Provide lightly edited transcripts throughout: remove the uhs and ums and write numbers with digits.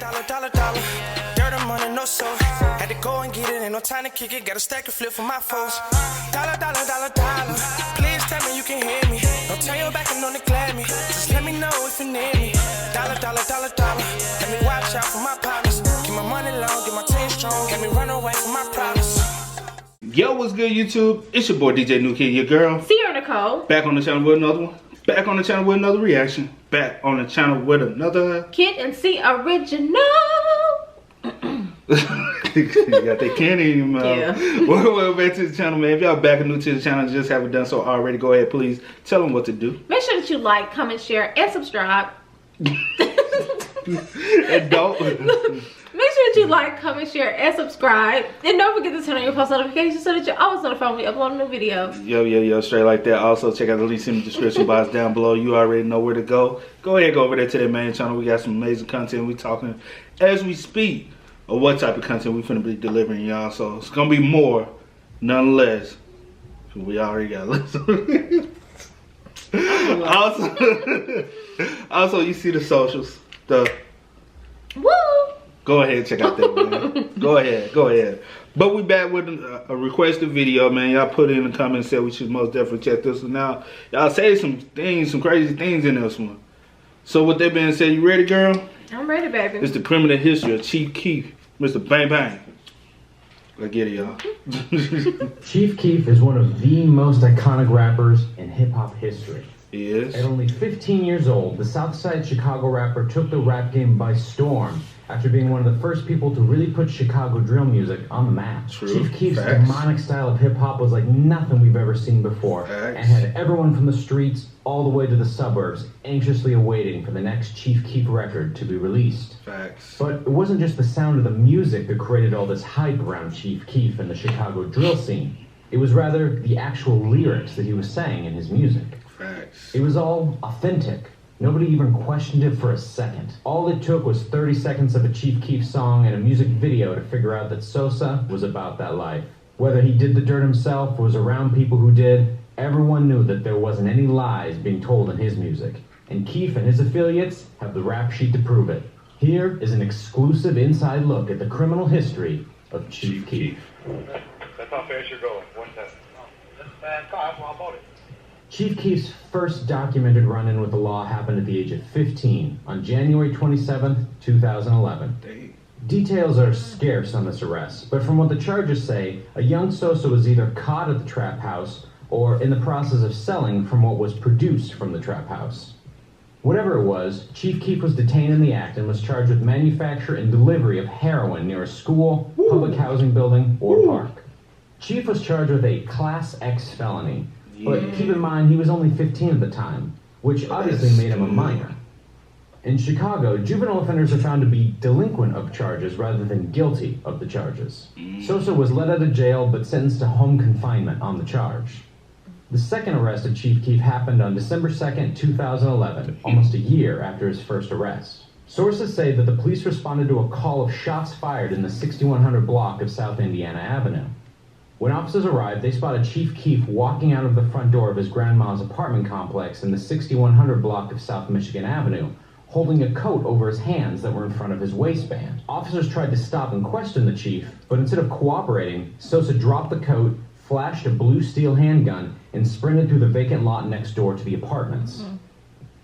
dollar. Dirt and money, no soul. Had to go and get it, ain't no time to kick it. Got a stack of flip for my foes. Dollar. Please tell me you can hear me. Don't turn your back and don't neglect me. Just let me know if you need me. Dollar. Let me watch out for my partners. Keep my money long, get my team strong. Let me run away from my problems. Yo, what's good, YouTube? It's your boy DJ New Kid, your girl. Sierra Nicole. Back on the channel with another one. Back on the channel with another reaction. Back on the channel with another Kid and C original. You got that candy in your mouth. Yeah. Welcome back to the channel, man. If y'all back and new to the channel, just haven't done so already, go ahead, please tell them what to do. Make sure that you like, comment, share, and subscribe. And don't. Make sure that you like, comment, share, and subscribe. And don't forget to turn on your post notifications so that you're always notified when we upload a new video. Yo, straight like that. Also, check out the links in the description box down below. You already know where to go. Go ahead, go over there to the main channel. We got some amazing content. We talking as we speak of what type of content we finna be delivering, y'all. So it's gonna be more, none less. We already got listeners. Also, you see the socials. Woo! Go ahead, check out that, man. Go ahead. But we back with a requested video, man. Y'all put it in the comments, said we should most definitely check this one out. Y'all say some crazy things in this one. So with that being said, you ready, girl? I'm ready, baby. It's the criminal history of Chief Keef, Mr. Bang Bang. Let's get it, y'all. Chief Keef is one of the most iconic rappers in hip-hop history. He is. At only 15 years old, the Southside Chicago rapper took the rap game by storm after being one of the first people to really put Chicago drill music on the map. True. Chief Keef's Facts. demonic style of hip-hop was like nothing we've ever seen before. Facts. And had everyone from the streets all the way to the suburbs anxiously awaiting for the next Chief Keef record to be released. Facts. But it wasn't just the sound of the music that created all this hype around Chief Keef and the Chicago drill scene. It was rather the actual lyrics that he was saying in his music. Facts. It was all authentic. Nobody even questioned it for a second. All it took was 30 seconds of a Chief Keef song and a music video to figure out that Sosa was about that life. Whether he did the dirt himself or was around people who did, everyone knew that there wasn't any lies being told in his music. And Keef and his affiliates have the rap sheet to prove it. Here is an exclusive inside look at the criminal history of Chief Keef. That's how fast you're going. 110. Oh, that's a bad car. That's why I bought it. Chief Keef's first documented run-in with the law happened at the age of 15 on January 27th, 2011. Dang. Details are scarce on this arrest, but from what the charges say, a young Sosa was either caught at the trap house or in the process of selling from what was produced from the trap house. Whatever it was, Chief Keef was detained in the act and was charged with manufacture and delivery of heroin near a school, public housing building, or park. Chief was charged with a Class X felony. But keep in mind, he was only 15 at the time, which obviously made him a minor. In Chicago, juvenile offenders are found to be delinquent of charges rather than guilty of the charges. Sosa was let out of jail but sentenced to home confinement on the charge. The second arrest of Chief Keef happened on December 2nd, 2011, almost a year after his first arrest. Sources say that the police responded to a call of shots fired in the 6100 block of South Indiana Avenue. When officers arrived, they spotted Chief Keef walking out of the front door of his grandma's apartment complex in the 6100 block of South Michigan Avenue, holding a coat over his hands that were in front of his waistband. Officers tried to stop and question the chief, but instead of cooperating, Sosa dropped the coat, flashed a blue steel handgun, and sprinted through the vacant lot next door to the apartments.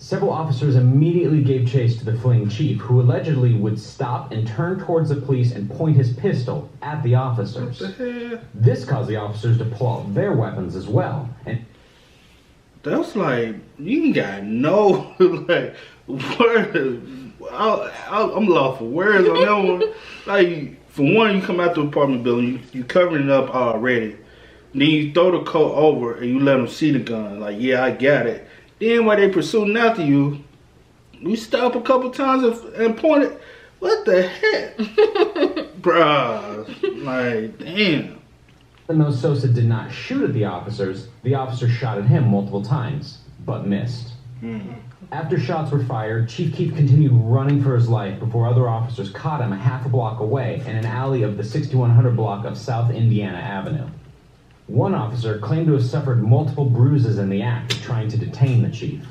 Several officers immediately gave chase to the fleeing chief, who allegedly would stop and turn towards the police and point his pistol at the officers. What the hell? This caused the officers to pull out their weapons as well. And That's like, you ain't got no, like, word. I'm lost for words on that one. Like, for one, you come out the apartment building, you covering it up already. Then you throw the coat over and you let them see the gun. Like, yeah, I got it. Then while they pursuing after you, we stop a couple times and point it. What the heck? Bruh. Like, damn. even though Sosa did not shoot at the officers shot at him multiple times, but missed. After shots were fired, Chief Keef continued running for his life before other officers caught him a half a block away in an alley of the 6100 block of South Indiana Avenue. One officer claimed to have suffered multiple bruises in the act of trying to detain the chief.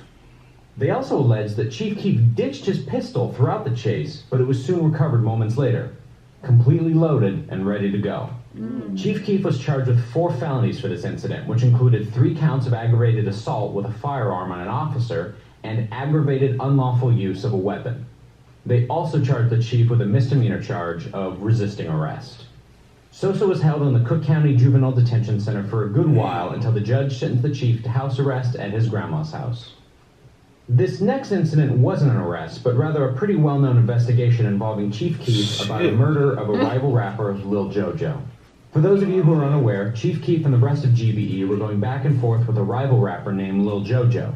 They also alleged that Chief Keef ditched his pistol throughout the chase, but it was soon recovered moments later, completely loaded and ready to go. Chief Keef was charged with 4 felonies for this incident, which included 3 counts of aggravated assault with a firearm on an officer and aggravated unlawful use of a weapon. They also charged the chief with a misdemeanor charge of resisting arrest. Sosa was held in the Cook County Juvenile Detention Center for a good while until the judge sentenced the chief to house arrest at his grandma's house. This next incident wasn't an arrest, but rather a pretty well-known investigation involving Chief Keef about the murder of a rival rapper, Lil Jojo. For those of you who are unaware, Chief Keef and the rest of GBE were going back and forth with a rival rapper named Lil Jojo.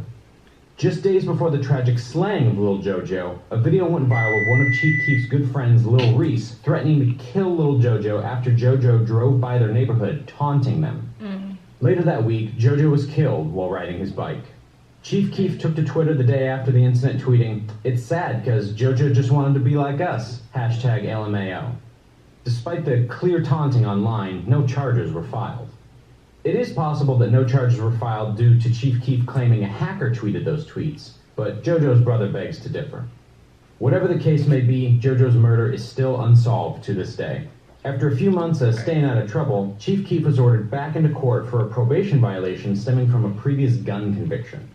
Just days before the tragic slaying of Lil Jojo, a video went viral of one of Chief Keef's good friends, Lil Reese, threatening to kill Lil Jojo after Jojo drove by their neighborhood, taunting them. Later that week, Jojo was killed while riding his bike. Chief Keef took to Twitter the day after the incident, tweeting, "It's sad because Jojo just wanted to be like us, hashtag LMAO." Despite the clear taunting online, no charges were filed. It is possible that no charges were filed due to Chief Keef claiming a hacker tweeted those tweets, but Jojo's brother begs to differ. Whatever the case may be, Jojo's murder is still unsolved to this day. After a few months of staying out of trouble, Chief Keef was ordered back into court for a probation violation stemming from a previous gun conviction.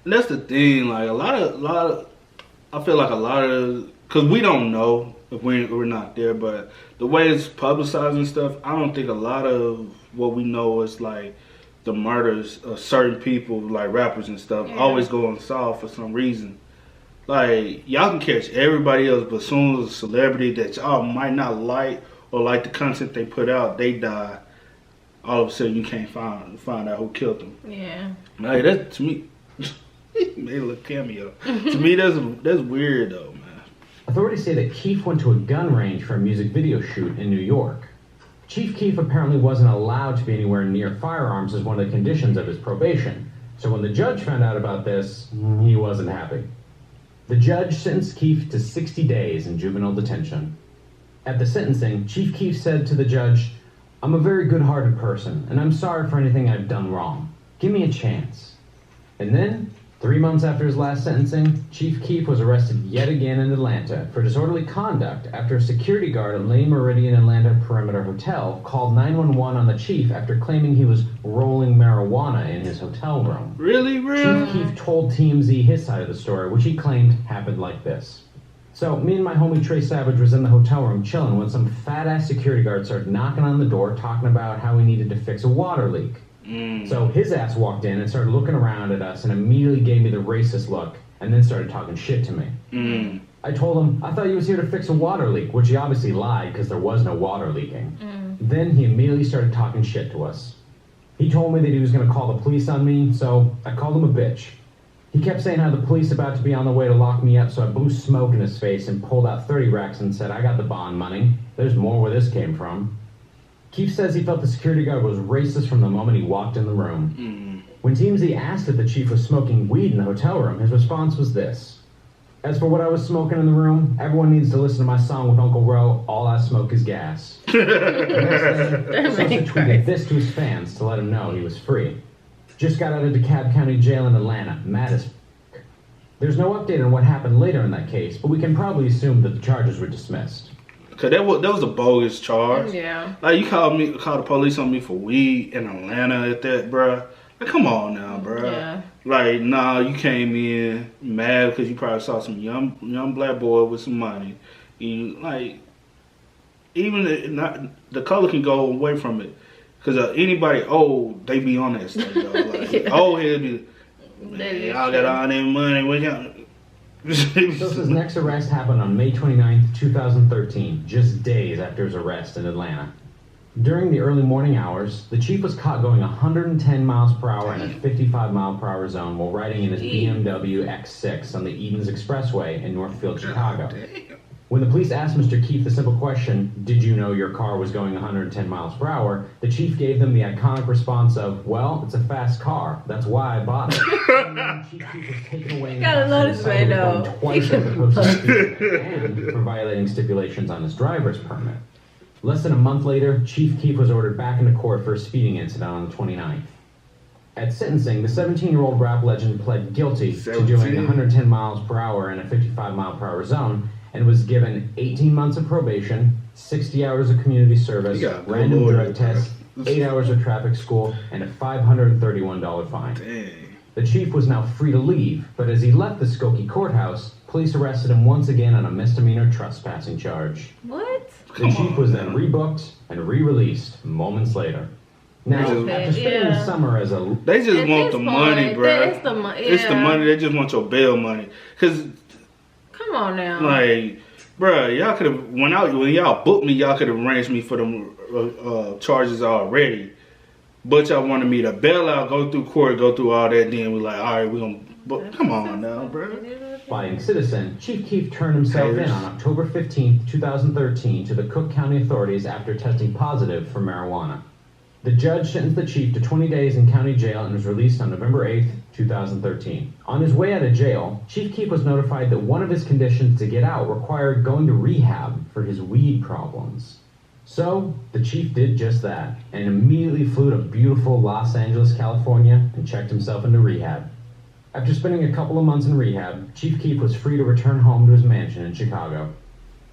And that's the thing, like I feel like a lot of, because we don't know if we're not there, but the way it's publicized and stuff, I don't think a lot of what we know is like the murders of certain people, like rappers and stuff, always go unsolved for some reason. Like, y'all can catch everybody else, but as soon as a celebrity that y'all might not like or like the content they put out, they die, all of a sudden you can't find out who killed them. Yeah. Like, that, to me, made a little cameo. To me, that's weird though, man. Authorities say that Keef went to a gun range for a music video shoot in New York. Chief Keef apparently wasn't allowed to be anywhere near firearms as one of the conditions of his probation. So when the judge found out about this, he wasn't happy. The judge sentenced Keef to 60 days in juvenile detention. At the sentencing, Chief Keef said to the judge, "I'm a very good-hearted person, and I'm sorry for anything I've done wrong. Give me a chance." And then, 3 months after his last sentencing, Chief Keef was arrested yet again in Atlanta for disorderly conduct after a security guard at Lane Meridian Atlanta Perimeter Hotel called 911 on the chief after claiming he was rolling marijuana in his hotel room. Really? Chief Keef told TMZ his side of the story, which he claimed happened like this. "So, me and my homie Trey Savage was in the hotel room chilling when some fat-ass security guard started knocking on the door talking about how we needed to fix a water leak. So his ass walked in and started looking around at us and immediately gave me the racist look and then started talking shit to me. I told him, I thought he was here to fix a water leak, which he obviously lied because there was no water leaking. Then he immediately started talking shit to us. He told me that he was going to call the police on me, so I called him a bitch. He kept saying how the police about to be on the way to lock me up, so I blew smoke in his face and pulled out 30 racks and said, I got the bond money. There's more where this came from. Keef says he felt the security guard was racist from the moment he walked in the room. When TMZ asked if the chief was smoking weed in the hotel room, his response was this. As for what I was smoking in the room, everyone needs to listen to my song with Uncle Ro, All I Smoke Is Gas. Sosa tweeted this to his fans to let him know he was free. Just got out of DeKalb County Jail in Atlanta, mad as f***. There's no update on what happened later in that case, but we can probably assume that the charges were dismissed. Cause that was a bogus charge. Yeah. Like, you called the police on me for weed in Atlanta at that, bruh. Like, come on now, bruh. Yeah. Like, nah, you came in mad because you probably saw some young black boy with some money. You, like, even the color can go away from it. Cause anybody old, they be on that stuff though. Like, old heads be, man, y'all got all that money. What y'all? Sosa's next arrest happened on May 29th, 2013, just days after his arrest in Atlanta. During the early morning hours, the chief was caught going 110 miles per hour in a 55 mile per hour zone while riding in his BMW X6 on the Edens Expressway in Northfield, Chicago. When the police asked Mr. Keef the simple question, did you know your car was going 110 miles per hour, the chief gave them the iconic response of, well, it's a fast car. That's why I bought it. Chief Keef was taken away Gotta notice right now. Twice over the posted speed and for violating stipulations on his driver's permit. Less than a month later, Chief Keef was ordered back into court for a speeding incident on the 29th. At sentencing, the 17-year-old rap legend pled guilty to 17. doing 110 miles per hour in a 55-mile-per-hour zone and was given 18 months of probation, 60 hours of community service, random drug tests, 8 hours of traffic school, and a $531 fine. Dang. The chief was now free to leave, but as he left the Skokie courthouse, police arrested him once again on a misdemeanor trespassing charge. What? The chief was then rebooked and re-released moments later. Now, after spending the summer as a... They just want the money, bro. It's the money. It's the money. They just want your bail money. Cause, come on now. like, bro, y'all could have when y'all booked me, y'all could have arranged me for them charges already. But y'all wanted me to bail out, go through court, go through all that. Then we like, all right, we gonna. But come on now, bro. Abiding citizen, Chief Keef turned himself in on October 15th, 2013 to the Cook County authorities after testing positive for marijuana. The judge sentenced the chief to 20 days in county jail and was released on November 8th, 2013. On his way out of jail, Chief Keef was notified that one of his conditions to get out required going to rehab for his weed problems. So, the chief did just that, and immediately flew to beautiful Los Angeles, California, and checked himself into rehab. After spending a couple of months in rehab, Chief Keef was free to return home to his mansion in Chicago.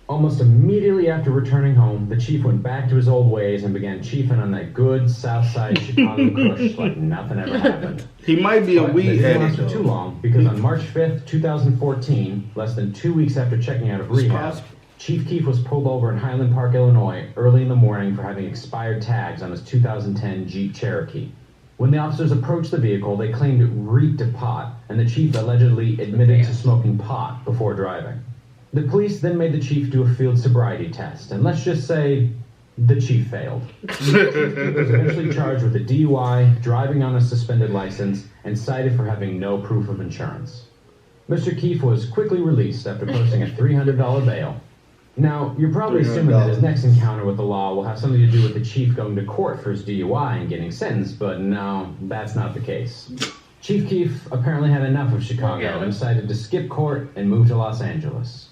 Almost immediately after returning home, the chief went back to his old ways and began chiefing on that good Southside Chicago kush like nothing ever happened. He might be a But weed it didn't addict last for too though. long, because on March 5th, 2014, less than 2 weeks after checking out of rehab, Chief Keef was pulled over in Highland Park, Illinois, early in the morning for having expired tags on his 2010 Jeep Cherokee. When the officers approached the vehicle, they claimed it reeked of pot, and the chief allegedly admitted to smoking pot before driving. The police then made the chief do a field sobriety test, and let's just say the chief failed. He was eventually charged with a DUI, driving on a suspended license, and cited for having no proof of insurance. Mr. Keef was quickly released after posting a $300 bail. Now, you're probably assuming that his next encounter with the law will have something to do with the chief going to court for his DUI and getting sentenced, but no, that's not the case. Chief Keef apparently had enough of Chicago and decided to skip court and move to Los Angeles.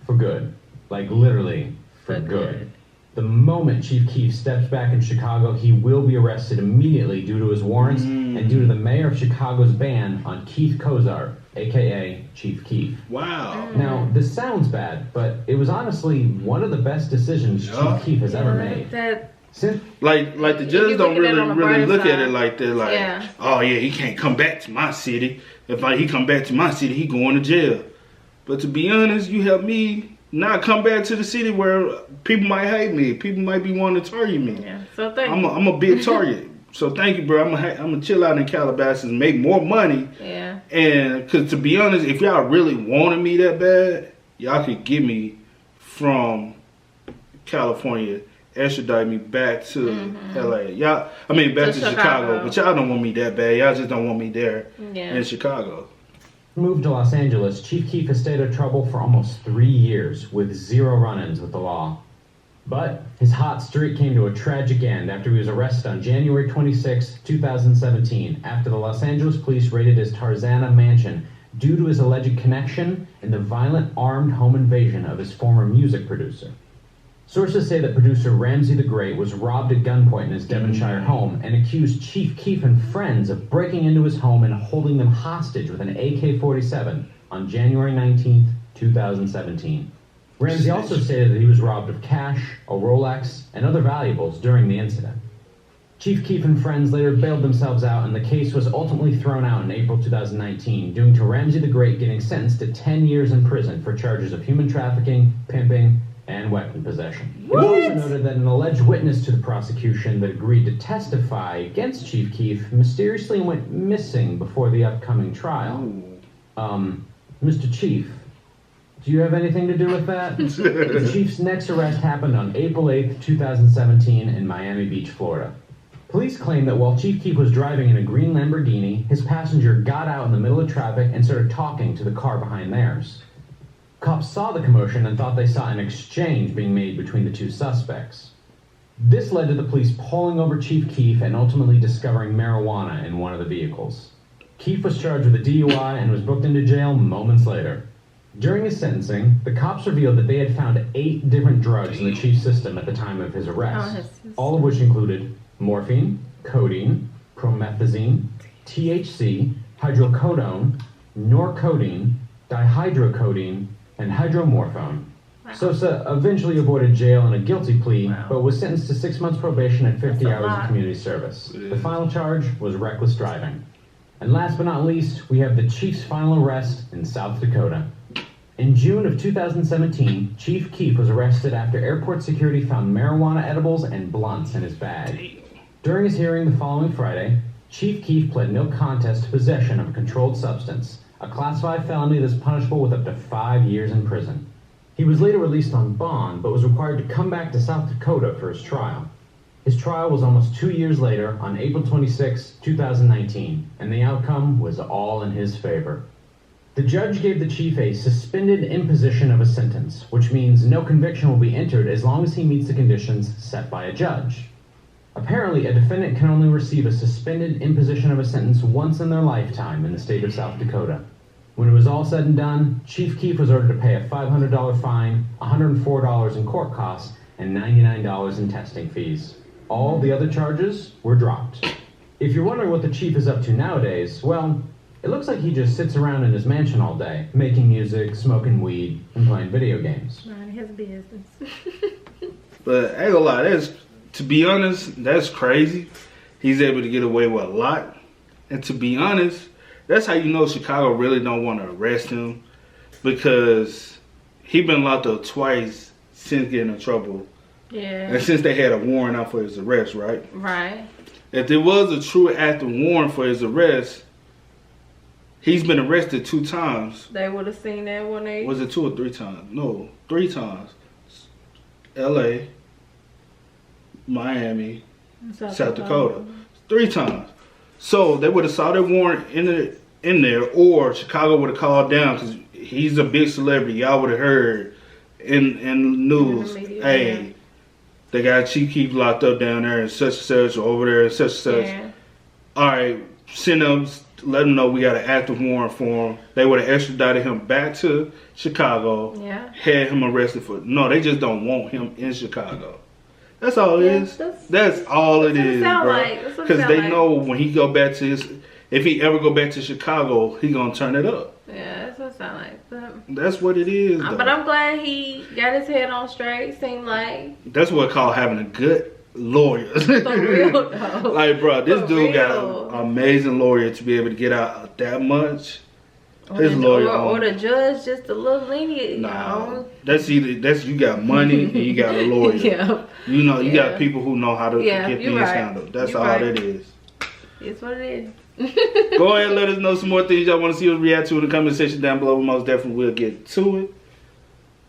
For good. Like, literally, for good. The moment Chief Keef steps back in Chicago, he will be arrested immediately due to his warrants and due to the mayor of Chicago's ban on Keith Kozar, a.k.a. Chief Keef. Wow. Now, this sounds bad, but it was honestly one of the best decisions Chief Keef has ever made. Like the judge don't really look at it like that. Like, Yeah. oh yeah, he can't come back to my city. If he come back to my city, he going to jail. But to be honest, you help me not come back to the city where people might hate me. People might be wanting to target me. Yeah. So thank you. I'm a big target. So thank you, bro. I'm gonna chill out in Calabasas and make more money. Yeah. And because to be honest, if y'all really wanted me that bad, y'all could get me from California, extradite me back to LA. Back to Chicago. But y'all don't want me that bad. Y'all just don't want me there in Chicago. Moved to Los Angeles, Chief Keef has stayed out of trouble for almost 3 years with 0 run-ins with the law. But his hot streak came to a tragic end after he was arrested on January 26, 2017, after the Los Angeles police raided his Tarzana mansion due to his alleged connection in the violent armed home invasion of his former music producer. Sources say that producer Ramsey the Great was robbed at gunpoint in his Devonshire home and accused Chief Keef and friends of breaking into his home and holding them hostage with an AK-47 on January 19, 2017. Ramsey also stated that he was robbed of cash, a Rolex, and other valuables during the incident. Chief Keef and friends later bailed themselves out, and the case was ultimately thrown out in April 2019, due to Ramsey the Great getting sentenced to 10 years in prison for charges of human trafficking, pimping, and weapon possession. It was also noted that an alleged witness to the prosecution that agreed to testify against Chief Keef mysteriously went missing before the upcoming trial. Mr. Chief, do you have anything to do with that? The Chief's next arrest happened on April 8, 2017 in Miami Beach, Florida. Police claim that while Chief Keef was driving in a green Lamborghini, his passenger got out in the middle of traffic and started talking to the car behind theirs. Cops saw the commotion and thought they saw an exchange being made between the two suspects. This led to the police pulling over Chief Keef and ultimately discovering marijuana in one of the vehicles. Keef was charged with a DUI and was booked into jail moments later. During his sentencing, the cops revealed that they had found 8 different drugs in the Chief's system at the time of his arrest, all of which included morphine, codeine, promethazine, THC, hydrocodone, norcodeine, dihydrocodone, and hydromorphone. Wow. Sosa eventually avoided jail in a guilty plea, Wow. but was sentenced to 6 months probation and 50 That's a hours lot. of community service. Yeah. The final charge was reckless driving. And last but not least, we have the Chief's final arrest in South Dakota. In June of 2017, Chief Keef was arrested after airport security found marijuana edibles and blunts in his bag. During his hearing the following Friday, Chief Keef pled no contest to possession of a controlled substance, a classified felony that's punishable with up to 5 years in prison. He was later released on bond, but was required to come back to South Dakota for his trial. His trial was almost 2 years later, on April 26, 2019, and the outcome was all in his favor. The judge gave the chief a suspended imposition of a sentence, which means no conviction will be entered as long as he meets the conditions set by a judge. Apparently, a defendant can only receive a suspended imposition of a sentence once in their lifetime in the state of South Dakota. When it was all said and done, Chief Keef was ordered to pay a $500 fine, $104 in court costs, and $99 in testing fees. All the other charges were dropped. If you're wondering what the chief is up to nowadays, well, it looks like he just sits around in his mansion all day, making music, smoking weed, and playing video games. Mind his business. But I ain't gonna lie, to be honest, that's crazy. He's able to get away with a lot. And to be honest, that's how you know Chicago really don't want to arrest him, because he been locked up twice since getting in trouble. Yeah. And since they had a warrant out for his arrest, right? Right. If there was a true active warrant for his arrest, he's been arrested 2 times. They would have seen that when they... Was it 2 or 3 times? No, 3 times. LA, Miami, South Dakota. 3 times. So they would have saw that warrant in there, or Chicago would have called down, because he's a big celebrity. Y'all would have heard in news, media, hey, yeah. they got Chief Keef locked up down there and such and such, or over there and such and such. Yeah. All right, send them, let them know we got an active warrant for him. They would have extradited him back to Chicago. Yeah. Had him arrested for. No, they just don't want him in Chicago. That's all it is. That's all it is, bro. Because they know when he go back to his, if he ever go back to Chicago, he gonna turn it up. Yeah, that's what it sound like. But That's what it is, though. But I'm glad he got his head on straight. Seemed like That's what I call having a good lawyer. for real though. Like, bro, this For dude got real. an amazing lawyer to be able to get out that much. Or His the, lawyer, or the judge just a little lenient. nah, that's you got money and you got a lawyer. Yeah. You know, you Yeah. got people who know how to Yeah, get you're things right. handled. That's You're all right. it is. It's what it is. Go ahead and let us know some more things y'all want to see us react to in the comment section down below. We most definitely will get to it.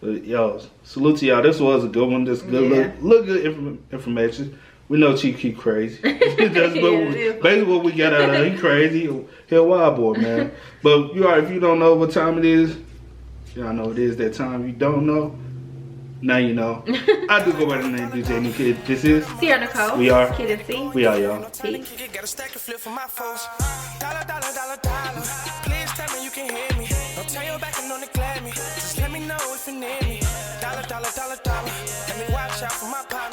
But yo, salute to y'all. This was a good one. This good Yeah. look good information. We know Chief Keef crazy. That's basically what we got out of him. He crazy. He a wild boy, man. But if you don't know what time it is, y'all know it is that time. You don't know, now you know. I do go by the name DJ New Kid. This is Sierra Nicole. We are. Kid and C. We Are Y'all. Peace. Got a stack of flip for my folks. Dollar, dollar, dollar, dollar. Please tell me you can hear me. Don't turn your back and don't neglect me. Just let me know if you need me. Dollar, dollar, dollar, dollar. Let me watch out for my partner.